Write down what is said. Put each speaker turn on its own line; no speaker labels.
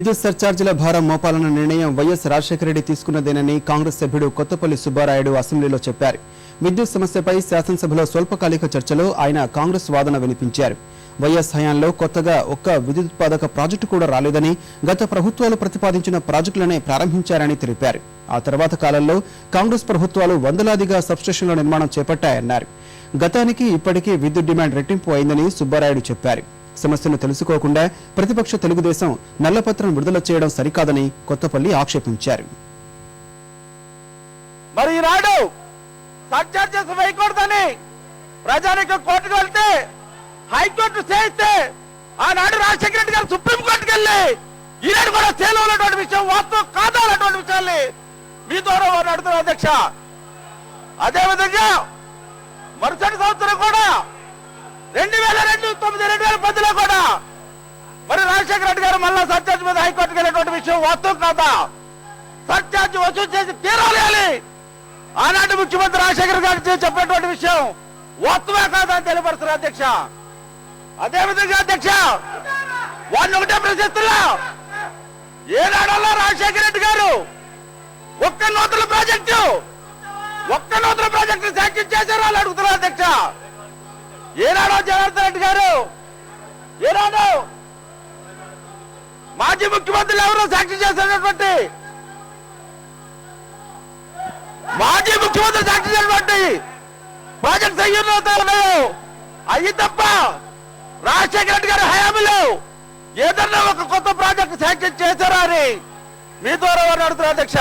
విద్యుత్ సర్చార్జీల భారం మోపాలన్న నిర్ణయం వైఎస్ రాజశేఖర రెడ్డి తీసుకున్నదేనని కాంగ్రెస్ సభ్యుడు కొత్తపల్లి సుబ్బారాయుడు అసెంబ్లీలో చెప్పారు. విద్యుత్ సమస్యపై శాసనసభలో స్వల్పకాలిక చర్చలో ఆయన కాంగ్రెస్ వాదన వినిపించారు. వైఎస్ హయాంలో కొత్తగా ఒక్క విద్యుత్పాదక ప్రాజెక్టు కూడా రాలేదని, గత ప్రభుత్వాలు ప్రతిపాదించిన ప్రాజెక్టులనే ప్రారంభించారని తెలిపారు. ఆ తర్వాత కాలంలో కాంగ్రెస్ ప్రభుత్వాలు వందలాదిగా సబ్స్టేషన్ల నిర్మాణం చేపట్టాయన్నారు. గతానికి ఇప్పటికీ విద్యుత్ డిమాండ్ రెట్టింపు అయిందని సుబ్బారాయుడు చెప్పారు. సమస్యను తెలుసుకోకుండా ప్రతిపక్ష తెలుగుదేశం నల్లపత్రం విడుదల చేయడం సరికాదని కొత్తపల్లి ఆక్షేపించారు.
మరి ఈనాడు సర్చార్జెస్ వేయకూడదని ప్రజానికి కోర్టుకు వెళ్తే హైకోర్టు చేస్తే ఆనాడు రాజశేఖర రెడ్డి గారు సుప్రీంకోర్టుకు వెళ్ళి ఈనాడు కూడా సేలో ఉన్నటువంటి విషయం వాస్తవం కాదా అన్నటువంటి విషయాన్ని మీ ద్వారా అడుగుతున్నారు అధ్యక్ష. అదేవిధంగా మరుసటి సంవత్సరం కూడా 2002-2010లో కూడా మరి రాజశేఖర రెడ్డి గారు మళ్ళా సర్చార్జ్ మీద హైకోర్టుకు వెళ్ళేటువంటి విషయం వాస్తవం కాదా? సర్చార్జ్ వసూలు చేసి తీరాలి ఆనాటి ముఖ్యమంత్రి రాజశేఖర గారు చెప్పినటువంటి విషయం వాస్తవే కాదా అని తెలియపరుస్తున్నారు అధ్యక్ష. అదేవిధంగా అధ్యక్ష వాళ్ళు ఒకటే ప్రశ్నిస్తున్నా, ఏనాడల్లా రాజశేఖర రెడ్డి గారు ఒక్క నూతన ప్రాజెక్టు శాంక్షన్ చేశారు అని అడుగుతున్నారు అధ్యక్ష. ఏనాడో జనార్దన్ రెడ్డి గారు, ఏనాడు మాజీ ముఖ్యమంత్రులు ఎవరో శాంక్షన్ చేసినటువంటి ప్రాజెక్ట్స్ అయ్యి అయ్యి తప్ప రాజశేఖర రెడ్డి గారి హయాంలో ఏదన్నా ఒక కొత్త ప్రాజెక్ట్ శాంక్షన్ చేశారా అని మీ ద్వారా అడుగుతున్నారు అధ్యక్ష.